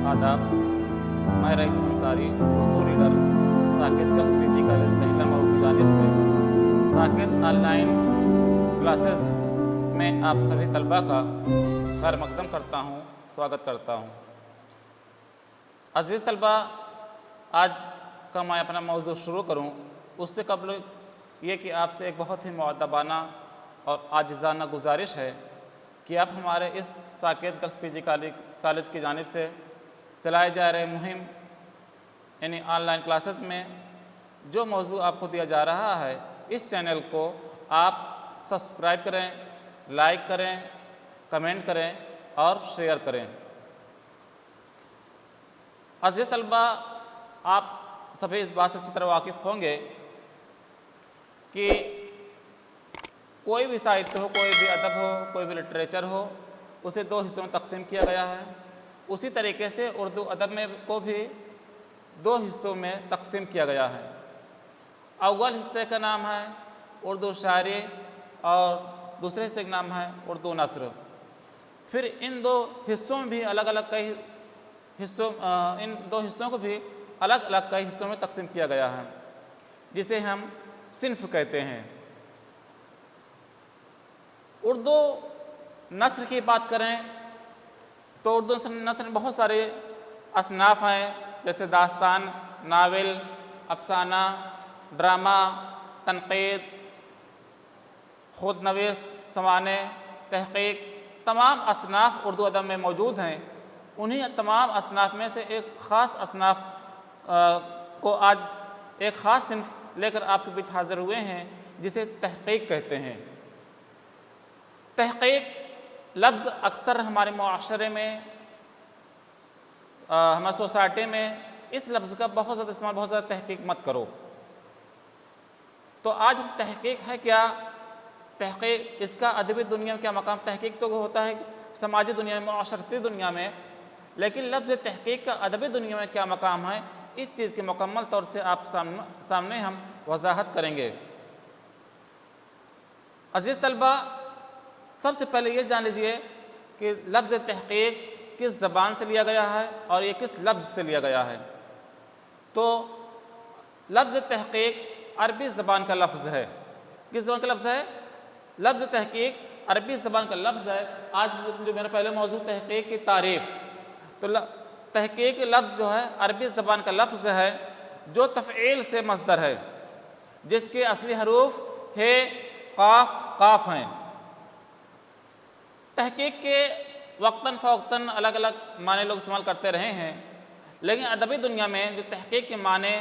आदाब। मैं Raees Ansari, Urdu reader, Saket girls PG college Dahila Mau की जानिब से साकेत ऑनलाइन क्लासेस में आप सभी तलबा का खैर मकदम करता हूँ, स्वागत करता हूँ। अज़ीज़ तलबा, आज का मैं अपना मौजू शुरू करूँ उससे कबल ये कि आपसे एक बहुत ही मुअद्दबाना और आजिज़ाना गुजारिश है कि आप हमारे इस साकेत गर्ल्स पीजी कॉलेज की जानिब से चलाए जा रहे मुहिम यानी ऑनलाइन क्लासेस में जो मौजू आपको दिया जा रहा है, इस चैनल को आप सब्सक्राइब करें, लाइक करें, कमेंट करें और शेयर करें। अज़ीज़ तलबा, आप सभी इस बात से अच्छी तरह वाकिफ़ होंगे कि कोई भी साहित्य हो, कोई भी अदब हो, कोई भी लिटरेचर हो, उसे दो हिस्सों में तकसीम किया गया है। उसी तरीके से उर्दू अदब में को भी दो हिस्सों में तकसीम किया गया है। अव्वल हिस्से का नाम है उर्दू शायरी और दूसरे हिस्से का नाम है उर्दू नस्र। फिर इन दो हिस्सों में भी अलग अलग कई हिस्सों इन दो हिस्सों को भी अलग अलग कई हिस्सों में तकसीम किया गया है, जिसे हम सिन्फ कहते हैं। उर्दू नस्र की बात करें तो उर्दू नस्र में बहुत सारे असनाफ़ हैं, जैसे दास्तान, नावल, अफसाना, ड्रामा, तनक़ीद, खुदनवीस, सवाने, तहक़ीक़, तमाम असनाफ़ उर्दू अदब में मौजूद हैं। उन्हीं तमाम असनाफ़ में से एक ख़ास असनाफ़ को आज एक ख़ास सिन्फ लेकर आपके बीच हाज़िर हुए हैं, जिसे तहक़ीक़ कहते हैं। तहक़ीक़ लफ्ज़ अक्सर हमारे मुआशरे में, हमारी सोसाइटी में इस लफ्ज़ का बहुत ज़्यादा इस्तेमाल, बहुत ज़्यादा तहक़ीक़ मत करो। तो आज तहक़ीक़ है क्या, तहक़ीक़ इसका अदबी दुनिया में क्या मकाम। तहक़ीक़ तो होता है समाजी दुनिया में, मुआशरती दुनिया में, लेकिन लफ्ज़ तहक़ीक़ का अदबी दुनिया में क्या मकाम है, इस चीज़ के मुकम्मल तौर से आप सामने हम वजाहत करेंगे। अज़ीज़ तलबा, सबसे पहले ये जान लीजिए कि लफ्ज़ तहक़ीक़ किस ज़बान से लिया गया है और ये किस लफ्ज़ से लिया गया है। तो लफ्ज़ तहक़ीक़ अरबी ज़बान का लफ्ज़ है। किस ज़बान का लफ्ज़ है? लफ्ज़ तहक़ीक़ अरबी ज़बान का लफ्ज़ है। आज जो मेरा पहले मौजू तहक़ीक़ की तारीफ़, तो तहक़ीक़ लफ्ज़ जो है अरबी ज़बान का लफ्ज़ है जो तफ़ईल से मस्दर है, जिसके असली हरूफ हे, क़ाफ़, क़ाफ़ हैं। तहक़ीक़ के वक्तन फ़वक्तन अलग अलग माने लोग इस्तेमाल करते रहे हैं, लेकिन अदबी दुनिया में जो तहक़ीक़ के माने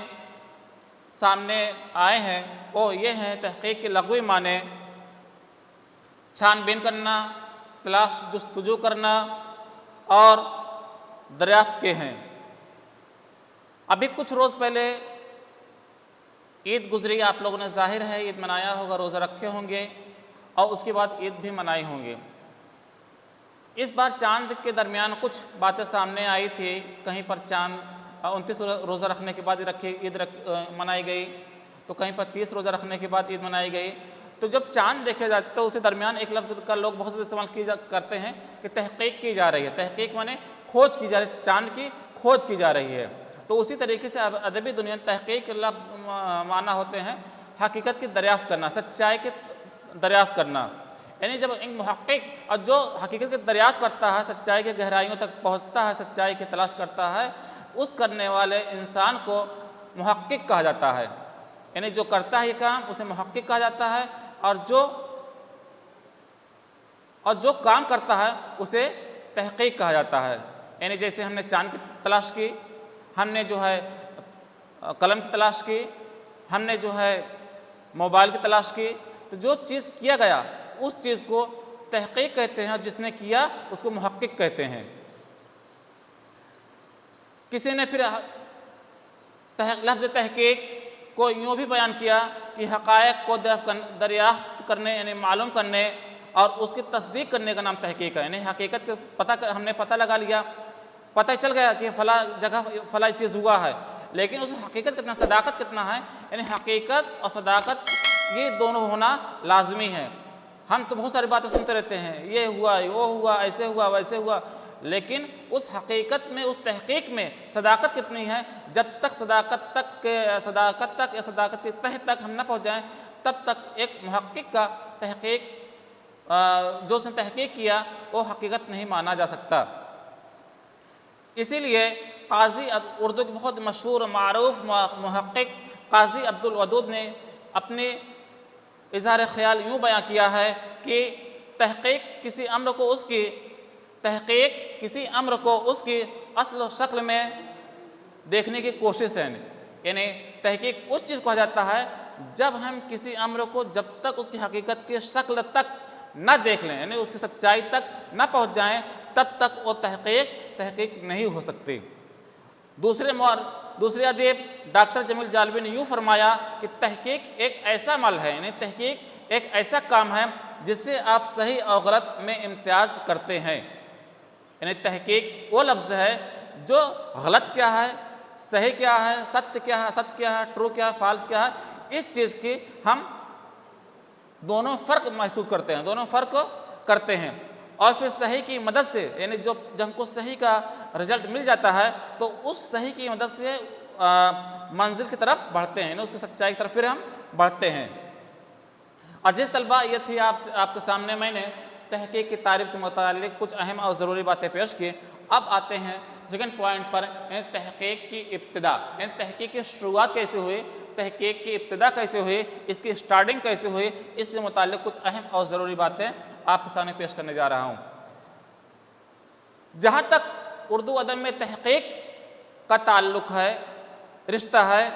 सामने आए हैं वो ये हैं। तहक़ीक़ के लग़वी माने छानबीन करना, तलाश जुस्तजू करना और दरियाफ़्त के हैं। अभी कुछ रोज़ पहले ईद गुज़री, आप लोगों ने ज़ाहिर है ईद मनाया होगा, रोज़ा रखे होंगे और उसके बाद ईद भी मनाई होंगी। इस बार चाँद के दरमियान कुछ बातें सामने आई थी। कहीं पर चाँद 29 रोज़ा रखने के बाद ईद मनाई गई, तो कहीं पर 30 रोज़ा रखने के बाद ईद मनाई गई। तो जब चाँद देखे जाते तो उसी दरमियान एक लफ्ज़ का लोग बहुत ज़्यादा इस्तेमाल करते हैं कि तहक़ीक़ की जा रही है। तहक़ीक़ माने खोज की जा रही है, चाँद की खोज की जा रही है। तो उसी तरीके से अदबी दुनिया तहक़ीक़ लफ्ज़ माना होते हैं हकीकत की दरियाफ़्त करना, सच्चाई की दरियाफ़्त करना। यानी जब एक मुहक़्क़िक़ और जो हकीकत की दरियाफ़्त करता है, सच्चाई के गहराइयों तक पहुँचता है, सच्चाई की तलाश करता है, उस करने वाले इंसान को मुहक़्क़िक़ कहा जाता है। यानी जो करता है ये काम उसे मुहक़्क़िक़ कहा जाता है, और जो काम करता है उसे तहक़ीक़ कहा जाता है। यानी जैसे हमने चाँद की तलाश की, हमने जो है कलम की तलाश की, हमने जो है मोबाइल की तलाश की, तो जो चीज़ किया गया उस चीज़ को तहक़ीक़ कहते हैं और जिसने किया उसको मुहक़्क़िक़ कहते हैं। किसी ने फिर लफ्ज़ तहक़ीक़ को यूँ भी बयान किया कि हक़ाइक़ को दरियाफ़्त करने यानी मालूम करने और उसकी तस्दीक करने का नाम तहक़ीक़ है। यानी हकीकत हमने पता लगा लिया, पता चल गया कि फ़ला जगह फ़ला चीज़ हुआ है, लेकिन उस हकीकत कितना, सदाकत कितना है। यानी हकीकत और सदाकत ये दोनों होना लाजमी है। हम तो बहुत सारी बातें सुनते रहते हैं, ये हुआ, वो हुआ, ऐसे हुआ, वैसे हुआ, लेकिन उस हकीकत में, उस तहकीक में सदाकत कितनी है, जब तक सदाकत या सदाकत की तह तक हम न पहुँच जाएँ, तब तक एक मुहक्किक का तहकीक जो उसने तहकीक किया वो हकीकत नहीं माना जा सकता। इसीलिए काज़ी उर्दू के बहुत मशहूर मारूफ मुहक्किक काज़ी अब्दुल वदूद ने अपने इज़हार ख़याल यूँ बयां किया है कि तहकीक किसी अम्र को उसकी असल शक्ल में देखने की कोशिश है। यानी तहकीक उस चीज़ को कहा जाता है जब हम किसी अम्र को जब तक उसकी हकीकत की शक्ल तक न देख लें, यानी उसकी सच्चाई तक न पहुँच जाएँ, तब तक वो तहकीक नहीं हो सकती। दूसरे अदीब डॉक्टर जमील जालवी ने यूँ फरमाया कि तहकीक एक ऐसा अमल है, यानी तहकीक एक ऐसा काम है जिससे आप सही और गलत में इम्तियाज़ करते हैं। यानी तहकीक वो लफ्ज़ है जो गलत क्या है, सही क्या है, सत्य क्या है, असत्य क्या है, ट्रू क्या है, फॉल्स क्या है, इस चीज़ की हम दोनों फ़र्क महसूस करते हैं, दोनों फ़र्क करते हैं। और फिर सही की मदद से, यानी जब हमको सही का रिजल्ट मिल जाता है तो उस सही की मदद से मंजिल की तरफ बढ़ते हैं, यानी उसकी सच्चाई की तरफ फिर हम बढ़ते हैं। अजीज़ तलबा, ये थी आपके सामने मैंने तहकीक की तारीफ़ से मुताल्लिक़ कुछ अहम और ज़रूरी बातें पेश की। अब आते हैं सेकंड पॉइंट पर, तहकीक की इब्तिदा, यानी तहकीक की शुरुआत कैसे हुई, तहकीक की इब्तिदा कैसे हुई, इसकी स्टार्टिंग कैसे हुई, इससे मुताल्लिक़ कुछ अहम और ज़रूरी बातें आपके सामने पेश करने जा रहा हूँ। जहाँ तक उर्दू अदब में तहकीक का ताल्लुक़ है, रिश्ता है,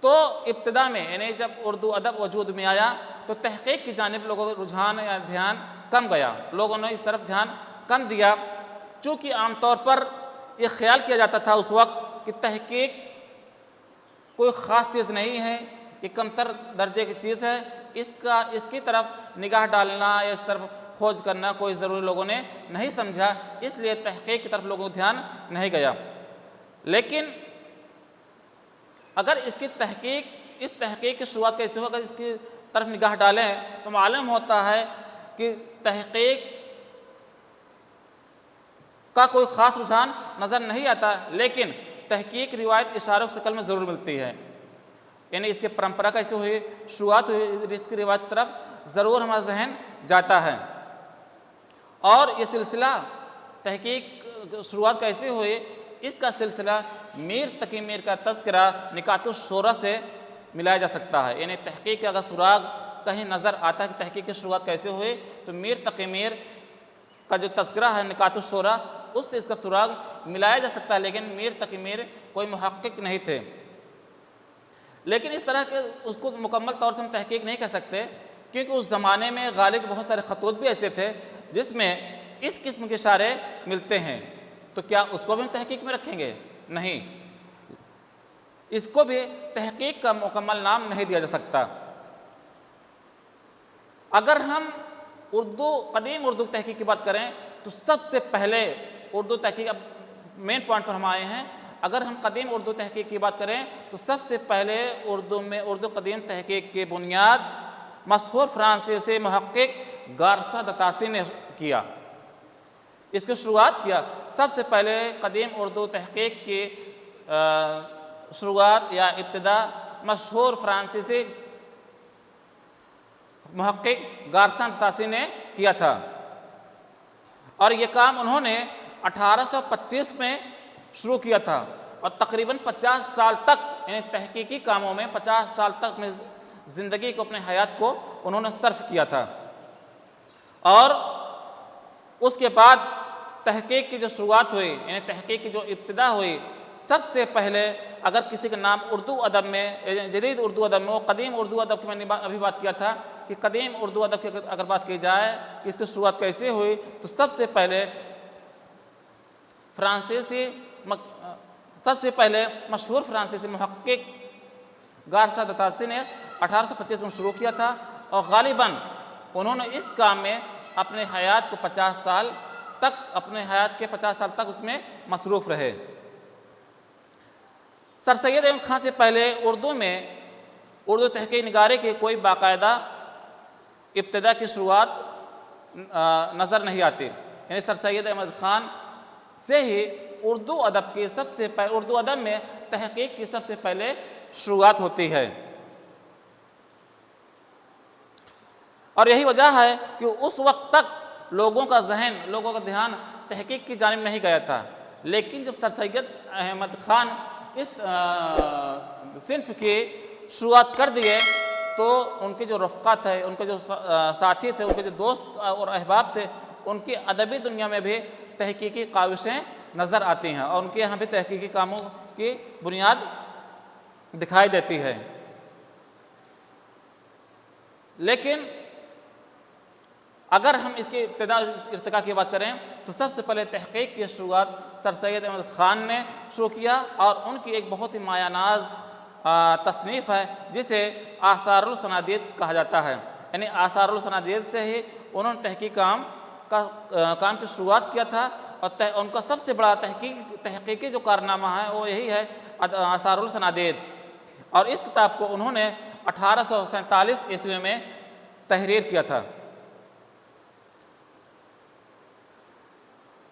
तो इब्तिदा में, यानी जब उर्दू अदब वजूद में आया तो तहकीक की जानिब लोगों का रुझान या ध्यान कम गया, लोगों ने इस तरफ ध्यान कम दिया। चूँकि आमतौर पर यह ख्याल किया जाता था उस वक्त कि तहकीक कोई ख़ास चीज़ नहीं है, ये कमतर दर्जे की चीज़ है, इसकी तरफ निगाह डालना या इस तरफ खोज करना कोई ज़रूरी लोगों ने नहीं समझा, इसलिए तहकीक की तरफ लोगों का ध्यान नहीं गया। लेकिन अगर इस तहकीक की शुरुआत कैसे हो, अगर इसकी तरफ निगाह डालें तो मालूम होता है कि तहकीक का कोई ख़ास रुझान नज़र नहीं आता, लेकिन तहकीक रिवायत इशारों की शक्ल में ज़रूर मिलती है। यानी इसकी परंपरा कैसे हुई, शुरुआत हुई, इसकी रिवायत की तरफ ज़रूर हमारा जहन जाता है। और ये सिलसिला तहकीक शुरुआत कैसे हुई, इसका सिलसिला मीर तकी मीर का तज़किरा निकातुश शोरा से मिलाया जा सकता है। यानी तहकीक का अगर सुराग कहीं नज़र आता है कि तहकीक की शुरुआत कैसे हुई, तो मीर तकी मीर का जो तज़किरा है निकातुश शोरा, उससे इसका सुराग मिलाया जा सकता है। लेकिन मीर तकी मीर कोई मुहक्किक नहीं थे, लेकिन इस तरह के उसको मुकम्मल तौर से हम तहकीक नहीं कह सकते, क्योंकि उस ज़माने में गालिब बहुत सारे खतूत भी ऐसे थे जिसमें इस किस्म के इशारे मिलते हैं। तो क्या उसको भी हम तहकीक में रखेंगे? नहीं, इसको भी तहकीक का मुकम्मल नाम नहीं दिया जा सकता। अगर हम कदीम उर्दू तहकीक की बात करें तो सबसे पहले उर्दू तहकीक, अब मेन पॉइंट पर हम आए हैं, अगर हम कदीम उर्दू तहकीक की बात करें तो सबसे पहले उर्दू कदीम तहकीक की बुनियाद मशहूर फ्रांसीसी मुहक्किक गारसा दतासी ने किया, इसकी शुरुआत किया। सबसे पहले कदीम उर्दू तहकीक की शुरुआत या इब्तिदा मशहूर फ्रांसीसी मुहक्किक गारसा दतासी ने किया था, और ये काम उन्होंने 1825 में शुरू किया था, और तकरीबन 50 साल तक, यानी तहकीकी कामों में 50 साल तक अपनी ज़िंदगी को, अपने हयात को उन्होंने सर्फ किया था। और उसके बाद तहकीक की जो शुरुआत हुई, यानी तहकीक की जो इब्तिदा हुई, सबसे पहले अगर किसी का नाम उर्दू अदब में, जदीद उर्दू अदब में, वो कदीम उर्दू अदब की मैंने अभी बात किया था कि कदीम उर्दू अदब की अगर बात की जाए कि इसकी शुरुआत कैसे हुई, तो सबसे पहले मशहूर फ्रांसीसी मुहक्किक गारसा दतासी ने 1825 में शुरू किया था, और गालिबन उन्होंने इस काम में अपने हयात को 50 साल तक उसमें मसरूफ़ रहे। सर सैयद अहमद खान से पहले उर्दू तहकीक निगारे की कोई बाकायदा इब्तिदा की शुरुआत नज़र नहीं आती। यानी सर सैयद अहमद ख़ान से ही उर्दू अदब की उर्दू अदब में तहक़ीक़ की सबसे पहले शुरुआत होती है। और यही वजह है कि उस वक्त तक लोगों का जहन, लोगों का ध्यान तहक़ीक़ की जानिब नहीं गया था। लेकिन जब सर सैयद अहमद ख़ान इस सिन्फ की शुरुआत कर दिए तो उनके जो रफ़्क़ा थे, उनके जो साथी थे, उनके जो दोस्त और अहबाब थे, उनकी अदबी दुनिया में भी तहक़ीक़ी काविशें नज़र आती हैं और उनके यहाँ भी तहक़ीक़ी कामों की बुनियाद दिखाई देती है। लेकिन अगर हम इसकी इर्तिका की बात करें तो सबसे पहले तहक़ीक़ की शुरुआत सर सैयद अहमद ख़ान ने शुरू किया और उनकी एक बहुत ही मायानाज़ तसनीफ़ है जिसे आसारुल सनादीद कहा जाता है। यानी आसारुल सनादीद से ही उन्होंने तहक़ीक़ काम की शुरुआत किया था और उनका सबसे बड़ा तहक़ीक़ी जो कारनामा है वो यही है आसारुल सनादीद। और इस किताब को उन्होंने 1847 ईस्वी में तहरीर किया था।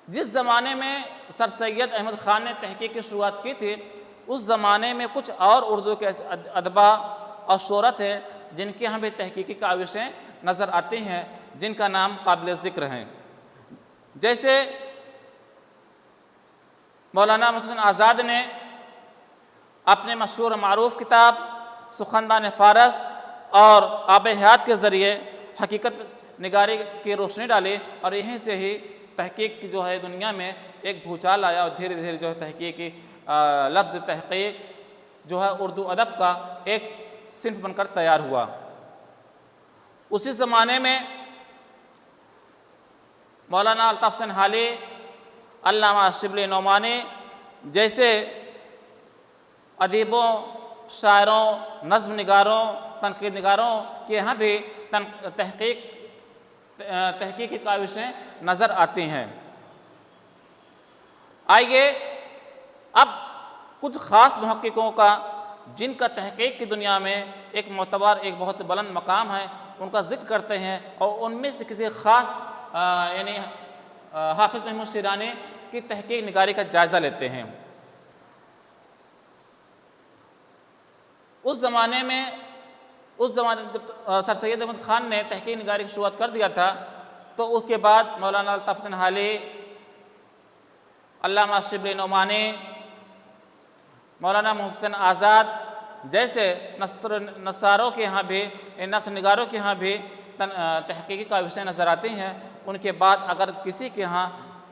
जिस ज़माने में सर सैयद अहमद ख़ान ने तहक़ीक़ की शुरुआत की थी उस ज़माने में कुछ और उर्दू के अदबा और शोहरत है जिनके यहाँ भी तहक़ीक़ी काविशें नज़र आती हैं, जिनका नाम काबिल ज़िक्र हैं। जैसे मौलाना मोहसिन आज़ाद ने अपने मशहूर मारूफ़ किताब सुखनदान फ़ारस और आब हयात के ज़रिए हकीकत निगारी की रोशनी डाली और यहीं से ही तहक़ीक़ की जो है दुनिया में एक भूचाल आया और धीरे धीरे जो है तहक़ीक़ी लफ्ज़ तहक़ीक़ जो है उर्दू अदब का एक सिन्फ बनकर तैयार हुआ। उसी ज़माने में मौलाना अल्ताफ़ हुसैन हाली, अल्लामा शिबली नोमानी जैसे अदीबों, शायरों, नज़्म निगारों, तनक़ीद निगारों के यहाँ भी तहक़ीक़ी काविशें नज़र आती हैं। आइए अब कुछ ख़ास मुहक़्क़िक़ों का जिनका तहक़ीक़ की दुनिया में एक मोतबर, एक बहुत बुलंद मकाम है, उनका ज़िक्र करते हैं और उनमें से किसी ख़ास यानी हाफ़िज़ महमूद शिरानी की तहक़ीक़ निगारी का जायज़ा लेते हैं। उस ज़माने जब सर सैयद अहमद ख़ान ने तहक़ीक़ निगारी की शुरुआत कर दिया था तो उसके बाद मौलाना अल्ताफ़ हुसैन हाली, अल्लामा शिबली नोमानी, मौलाना मोहसिन आज़ाद जैसे नसारों के यहाँ भी, नस्र निगारों के यहाँ भी तहक़ीक़ी काविशें नज़र आती हैं। उनके बाद अगर किसी के यहाँ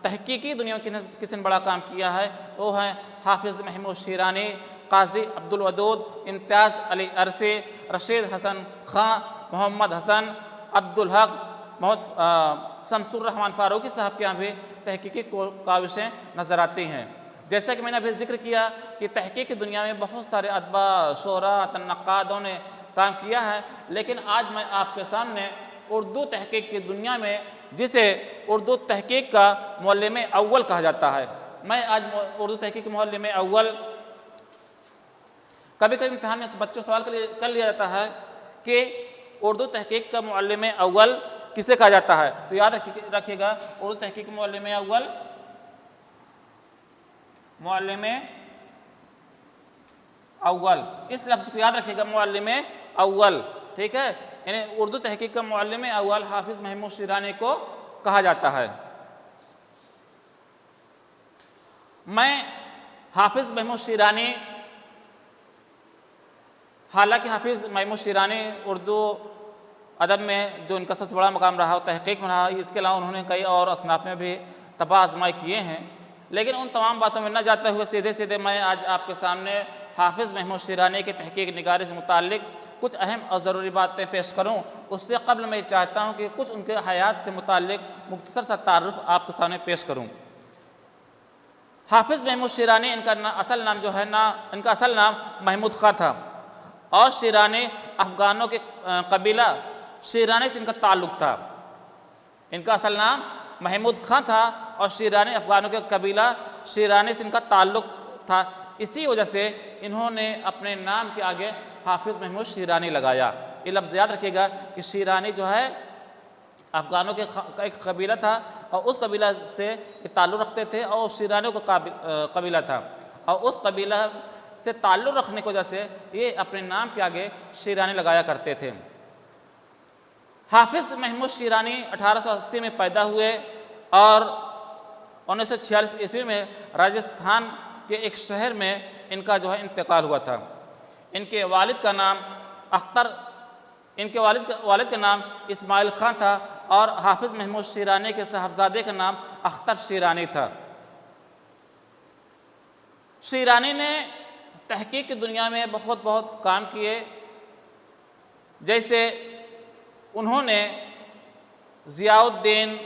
तहक़ीक़ी दुनिया की किसी ने बड़ा काम किया है वो है हाफ़िज़ महमूद शिरानी, काज़ी अब्दुल वदूद, इम्तियाज़ अली अरसी, रशीद हसन ख़ां, मोहम्मद हसन, अब्दुल हक, शमसुर रहमान फ़ारूक़ी साहब के यहाँ भी तहक़ीक़ी काविशें नज़र आती हैं। जैसा कि मैंने अभी ज़िक्र किया कि तहक़ीक़ की दुनिया में बहुत सारे अदबा, शोरा, तन्नक़ादों ने काम किया है, लेकिन आज मैं आपके सामने उर्दू तहक़ीक़ की दुनिया में जिसे उर्दू तहक़ीक़ का मुअल्लिम अव्वल कहा जाता है, मैं आज उर्दू तहक़ीक़ के मुअल्लिम अव्वल, कभी कभी इम्तिहान में बच्चों सवाल कर लिया जाता है कि उर्दू तहक़ीक़ का मुअल्लिम अव्वल किसे कहा जाता है, तो याद रखिएगा उर्दू तहक़ीक़ मुअल्लिम अव्वल इस लफ्ज़ को याद रखिएगा, मुअल्लिम अव्वल, ठीक है। यानी उर्दू तहक़ीक़ का मुअल्लिम अव्वल हाफ़िज़ महमूद शिरानी को कहा जाता है। मैं हाफ़िज़ महमूद शिरानी, हालांकि हाफ़िज़ महमूद शिरानी उर्दू अदब में जो इनका सबसे बड़ा मकाम रहा तहक़ीक़ में रहा, इसके अलावा उन्होंने कई और असनाफ़ में भी तबाह आज़माई किए हैं, लेकिन उन तमाम बातों में न जाते हुए सीधे सीधे मैं आज आपके सामने हाफ़िज़ महमूद शिरानी के तहक़ीक़ निगारी से मुताल्लिक़ कुछ अहम और ज़रूरी बातें पेश करूँ। उससे कबल मैं चाहता हूँ कि कुछ उनके हयात से मुताल्लिक़ मुख्तसर सा तारुफ़ आपके सामने पेश करूँ। हाफ़िज़ महमूद शिरानी इनका असल नाम जो है इनका असल नाम महमूद ख़ां था और शिरानी अफ़गानों के कबीला शिरानी से इनका ताल्लुक़ था। इनका असल नाम महमूद ख़ां था और शिरानी अफ़गानों के कबीला शिरानी से इनका ताल्लुक़ था। इसी वजह से इन्होंने अपने नाम के आगे हाफ़िज़ महमूद शिरानी लगाया। ये लफ्ज़ याद रखिएगा कि शिरानी जो है अफ़गानों के का एक कबीला था और उस कबीला से ये ताल्लुक़ रखते थे और शीरानियों का कबीला था और उस कबीला से ताल्लुक़ रखने की वजह से ये अपने नाम के आगे शीरानी लगाया करते थे। हाफिज़ महमूद शीरानी 1880 में पैदा हुए और 1946 ईस्वी में राजस्थान के एक शहर में इनका जो है इंतकाल हुआ था। इनके वालिद का नाम वालिद का नाम इस्माइल ख़ान था और हाफिज़ महमूद शीरानी के साहबजादे का नाम अख्तर शीरानी था। शीरानी ने तहकीक की दुनिया में बहुत काम किए। जैसे उन्होंने ज़ियाउद्दीन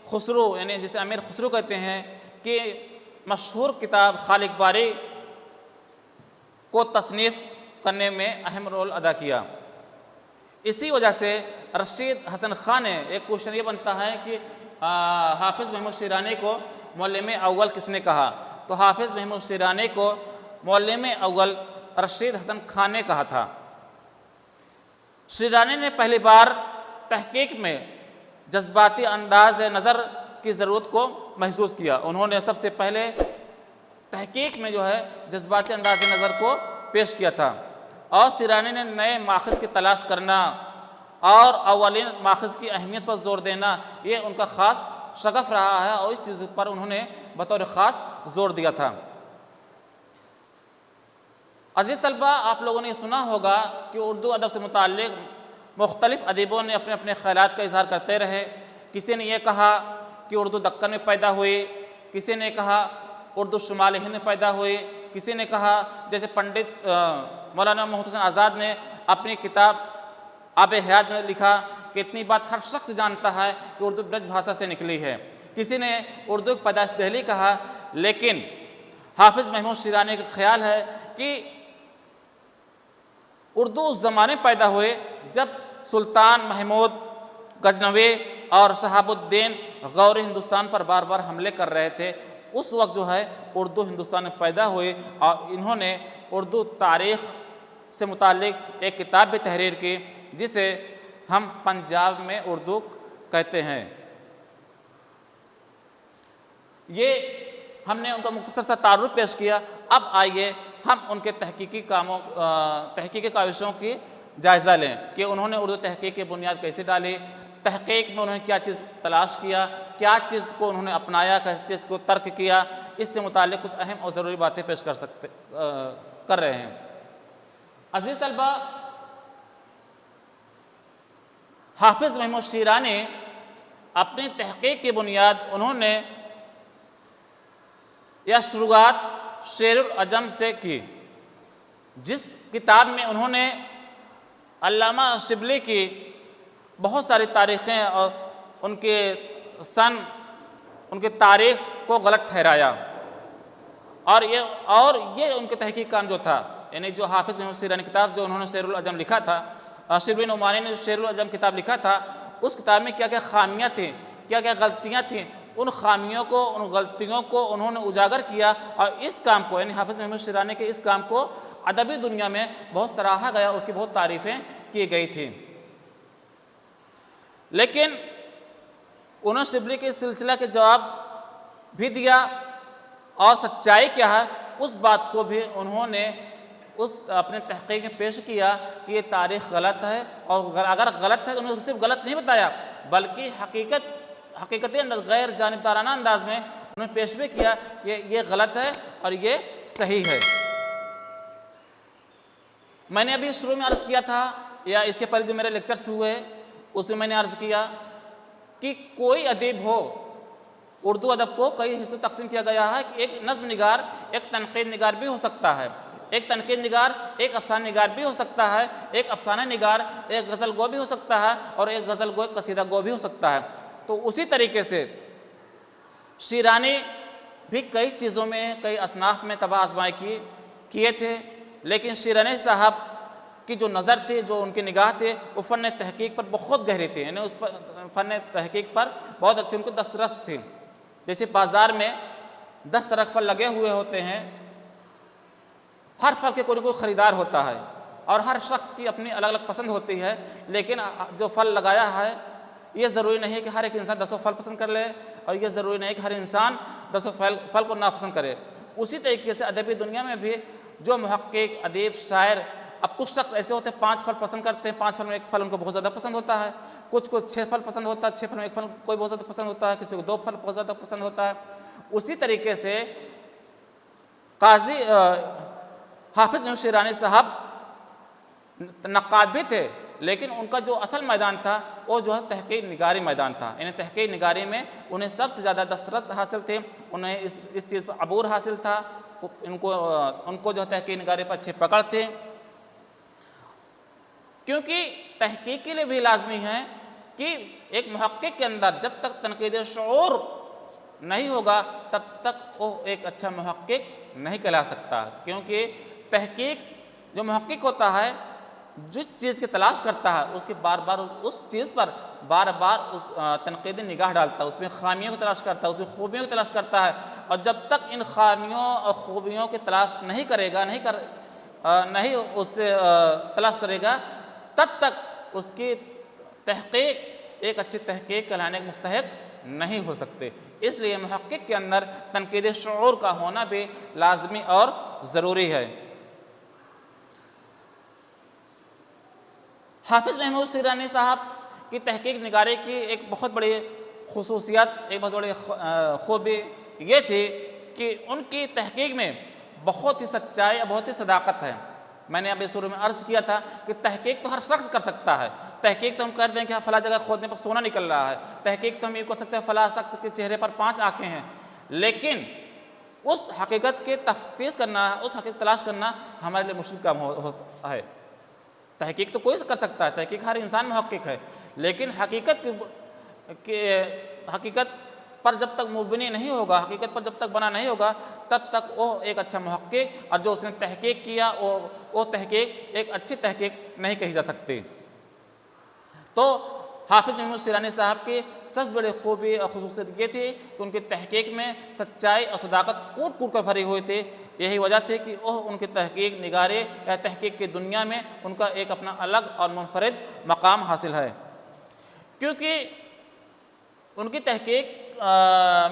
खुसरो यानी जिसे अमीर खुसरो कहते हैं कि मशहूर किताब खालिक बारी को तसनीफ़ करने में अहम रोल अदा किया। इसी वजह से रशीद हसन ख़ान ने एक क्वेश्चन ये बनता है कि हाफिज़ महमूद शीरानी को मौलम अव्वल किसने कहा, तो हाफिज़ महमूद शीरानी को मौलम अव्वल रशीद हसन ख़ान ने कहा था। शीरानी ने पहली बार तहकीक में जज्बाती अंदाज नज़र की ज़रूरत को महसूस किया। उन्होंने सबसे पहले तहकीक में जो है जज्बाती अंदाज नज़र को पेश किया था और शीरानी ने नए माखज़ की तलाश करना और अव्वलीन माखज़ की अहमियत पर ज़ोर देना ये उनका ख़ास शगफ़ रहा है और इस चीज़ पर उन्होंने बतौर ख़ास ज़ोर दिया था। अज़ीज़ तलबा, आप लोगों ने सुना होगा कि उर्दू अदब से मुताल्लिक़ मुख्तलिफ़ अदीबों ने अपने अपने ख़यालात का इज़हार करते रहे। किसी ने यह कहा कि उर्दू दक्कन में पैदा हुई, किसी ने कहा उर्दू शुमाल हिंद में पैदा हुई, किसी ने कहा जैसे पंडित मौलाना मोहम्मद हुसैन आज़ाद ने अपनी किताब आब हयात में लिखा कि इतनी बात हर शख्स जानता है कि उर्दू ब्रज भाषा से निकली है। किसी ने उर्दू की पैदाइश दिल्ली कहा, लेकिन हाफिज़ महमूद शीरानी का ख्याल है कि उर्दू उस ज़माने पैदा हुए जब सुल्तान महमूद गजनवी और शहाबुद्दीन गौरी हिंदुस्तान पर बार बार हमले कर रहे थे। उस वक्त जो है उर्दू हिंदुस्तान में पैदा हुई और इन्होंने उर्दू तारीख़ से मुताल्लिक़ एक किताब भी तहरीर की जिसे हम पंजाब में उर्दू कहते हैं। ये हमने उनका मुख्तसर सा तारुफ पेश किया। अब आइए हम उनके तहकीकी काविशों की जायज़ा लें कि उन्होंने उर्दू तहकीक की बुनियाद कैसे डाली, तहकीक में उन्होंने क्या चीज़ तलाश किया, क्या चीज़ को उन्होंने अपनाया, किस चीज़ को तर्क किया। इससे मुताल्लिक़ कुछ अहम और ज़रूरी बातें पेश कर रहे हैं। अज़ीज़ तलबा, हाफिज़ महमूद शीरानी अपनी तहकीक की बुनियाद उन्होंने या शुरुआत शेरुल अजम से की, जिस किताब में उन्होंने अल्लामा शिबली की बहुत सारी तारीख़ें और उनके तारीख़ को गलत ठहराया। और ये उनके तहकीक काम जो था, यानी जो हाफिज़ महमूद शीरानी किताब जो उन्होंने शेरुल अजम लिखा था, शिबली नुमानी ने शेरुल अजम किताब लिखा था, उस किताब में क्या क्या खामियाँ थीं, क्या क्या गलतियाँ थीं, उन खामियों को, उन गलतियों को उन्होंने उजागर किया और इस काम को, यानी हाफिज़ महमूद शीरानी के इस काम को अदबी दुनिया में बहुत सराहा गया, उसकी बहुत तारीफ़ें की गई थी। लेकिन उन्होंने शिबली के सिलसिला के जवाब भी दिया और सच्चाई क्या है उस बात को भी उन्होंने अपने तहकीक में पेश किया कि ये तारीख़ गलत है, और अगर गलत है तो उन्होंने सिर्फ गलत नहीं बताया बल्कि हकीकती गैर जानिबदाराना अंदाज में उन्होंने पेश भी किया कि ये गलत है और ये सही है। मैंने अभी शुरू में अर्ज़ किया था या इसके पहले जो मेरे लेक्चर्स हुए उसमें मैंने अर्ज़ किया कि कोई अदीब हो, उर्दू अदब को कई हिस्सों तकसीम किया गया है कि एक नज़्म निगार एक तनकीद निगार भी हो सकता है, एक तनकीद निगार एक अफसाना निगार भी हो सकता है, एक अफसाना निगार एक गज़ल गो भी हो सकता है और एक गज़ल गो एक कसीदा गो भी हो सकता है। तो उसी तरीके से शीरानी भी कई चीज़ों में, कई असनाफ में तबाह आजमाई किए थे, लेकिन शीरानी साहब की जो नज़र थी, जो उनकी निगाह थी, वो फ़न तहकीक पर बहुत गहरी थी, यानी उस पर फ़न तहकीक पर बहुत अच्छी उनको दस्तरस थी। जैसे बाज़ार में 10 तरह के फल लगे हुए होते हैं, हर फल के कोई ख़रीदार होता है और हर शख्स की अपनी अलग अलग पसंद होती है, लेकिन जो फल लगाया है ये ज़रूरी नहीं है कि हर एक इंसान 10 फल पसंद कर ले, और ये ज़रूरी नहीं है कि हर इंसान 10 फल को नापसंद करे। उसी तरीके से अदबी दुनिया में भी जो मुहक्किक, अदीब, शायर, अब कुछ शख्स ऐसे होते हैं 5 फल पसंद करते हैं, 5 फल में एक फल उनको बहुत ज़्यादा पसंद होता है, कुछ को 6 फल पसंद होता है, 6 फल में एक फल कोई बहुत ज़्यादा पसंद होता है, किसी को 2 फल बहुत ज़्यादा पसंद होता है। उसी तरीके से काजी हाफिज शिरानी साहब नक्काद भी थे, लेकिन उनका जो असल मैदान था वो जो है तहकीक निगारी मैदान था। इन्हें तहकीक निगारी में उन्हें सबसे ज़्यादा दस्तरस हासिल थे, उन्हें इस चीज़ पर अबूर हासिल था, उनको जो है तहकीक निगारी पर अच्छे पकड़ थे। क्योंकि तहकीक के लिए भी लाजमी है कि एक मुहक्किक के अंदर जब तक तनकीद शऊर नहीं होगा तब तक वो एक अच्छा मुहक्किक नहीं कहला सकता। क्योंकि तहकीक जो मुहक्किक होता है जिस चीज़ की तलाश करता है उसके बार बार उस चीज़ पर बार बार उस तनकीदी निगाह डालता है, उसमें खामियों की तलाश करता है, उसमें खूबियों की तलाश करता है। और जब तक इन खामियों और खूबियों की तलाश नहीं करेगा, नहीं उससे तलाश करेगा, तब तक उसकी तहकीक एक अच्छी तहकीक कहलाने के मुस्तहिक नहीं हो सकते। इसलिए मुहक्किक के अंदर तनकीद शऊर का होना भी लाजमी और ज़रूरी है। हाफिज़ महमूद शिरानी साहब की तहकीक निगारी की एक बहुत बड़ी खुसूसियत, एक बहुत बड़ी खूबी ये थी कि उनकी तहकीक में बहुत ही सच्चाई और बहुत ही सदाकत है। मैंने अभी शुरू में अर्ज़ किया था कि तहकीक तो हर शख्स कर सकता है। तहकीक तो हम कर दें कि फला जगह खोदने पर सोना निकल रहा है, तहकीक तो हम ये कर सकते हैं फला शख्स के चेहरे पर 5 आँखें हैं, लेकिन उस हकीकत के तफ्तीश करना, उस हकीकत तलाश करना हमारे लिए मुश्किल काम है। तहकीक तो कोई कर सकता है, तहकीक हर इंसान मुहक्किक है, लेकिन हकीकत पर जब तक मुबनी नहीं होगा, हकीकत पर जब तक बना नहीं होगा, तब तक वो एक अच्छा मुहक्किक और जो उसने तहकीक किया वो तहकीक एक अच्छी तहकीक नहीं कही जा सकती। तो हाफिज़ महमूद शिरानी साहब की सबसे बड़ी खूबी और खुसूसियत ये थी कि उनकी तहकीक में सच्चाई और सदाकत कूट कूट कर भरी हुई थी। यही वजह थी कि वह उनकी तहकीक निगारे या तहकीक की दुनिया में उनका एक अपना अलग और मुनफरिद मकाम हासिल है। क्योंकि उनकी तहकीक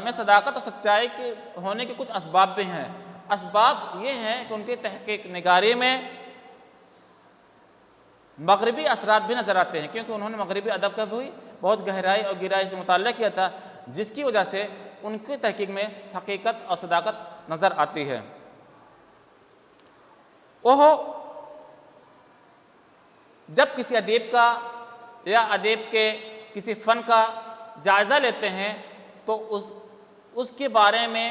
में सदाकत और सच्चाई के होने के कुछ असबाब भी हैं। असबाब ये हैं कि उनकी तहकीक निगारी में मगरबी असरात भी नज़र आते हैं, क्योंकि उन्होंने मगरबी अदब का भी बहुत गहराई और गिराई से मुताल्ला किया था, जिसकी वजह से उनकी तहकीक में हकीकत और सदाकत नज़र आती है। ओह जब किसी अदीब का या अदीब के किसी फ़न का जायज़ा लेते हैं तो उसके बारे में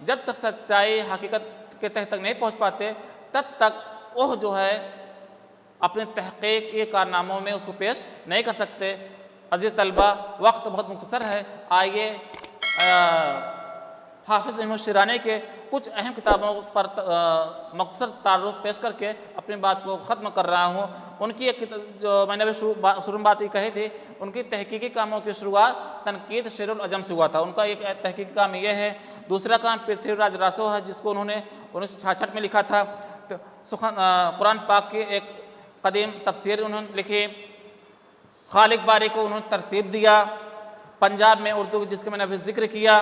जब तक सच्चाई हकीकत के तह तक नहीं पहुंच पाते, तब तक वह जो है अपने तहकीक के कारनामों में उसको पेश नहीं कर सकते। अज़ीज़ तलबा, वक्त बहुत मुख्तसर है, आइए हाफिज़ महमूद शिरानी के कुछ अहम किताबों पर मुख्तसर तारुफ पेश करके अपनी बात को ख़त्म कर रहा हूँ। उनकी एक जो मैंने अभी शुरू में बात ही कही थी, उनकी तहकीकी कामों की शुरुआत तनकीद शेरुल अजम से हुआ था। उनका एक तहकीकी काम ये है। दूसरा काम पृथ्वीराज रासो है, जिसको उन्होंने 1966 में लिखा था। कुरान पाक की एक कदीम तफसीर उन्होंने लिखी। खालिक बारी को उन्होंने तरतीब दिया पंजाब में उर्दू, जिसके मैंने अभी जिक्र किया।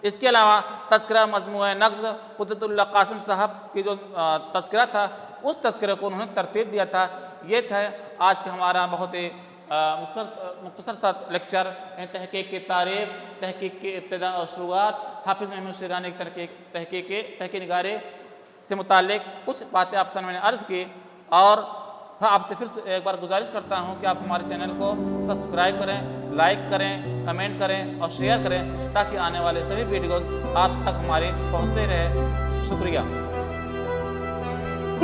इसके अलावा तज़किरा मजमूआ नग़्ज़ कुद्दतुल्लाह कासिम साहब की जो तज़किरा था, उस तज़किरे को उन्होंने तरतीब दिया था। ये था आज का हमारा बहुत ही मुख्तसर सा लेक्चर। तहकीक की तारीफ़, तहकीक की इब्तिदा और शुरुआत, हाफिज़ महमूद शिरानी की तहकीक निगारे से मुताल्लिक़ कुछ बातें आपसे मैंने अर्ज़ की। और आपसे फिर से एक बार गुजारिश करता हूं कि आप हमारे चैनल को सब्सक्राइब करें, लाइक करें, कमेंट करें और शेयर करें, ताकि आने वाले सभी वीडियोस आप तक हमारे पहुंचते रहे। शुक्रिया।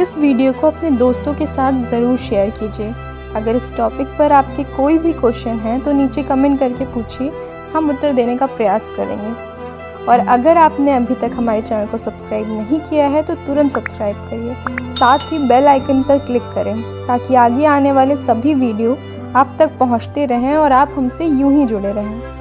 इस वीडियो को अपने दोस्तों के साथ ज़रूर शेयर कीजिए। अगर इस टॉपिक पर आपके कोई भी क्वेश्चन हैं तो नीचे कमेंट करके पूछिए, हम उत्तर देने का प्रयास करेंगे। और अगर आपने अभी तक हमारे चैनल को सब्सक्राइब नहीं किया है तो तुरंत सब्सक्राइब करिए, साथ ही बेल आइकन पर क्लिक करें, ताकि आगे आने वाले सभी वीडियो आप तक पहुंचते रहें और आप हमसे यूं ही जुड़े रहें।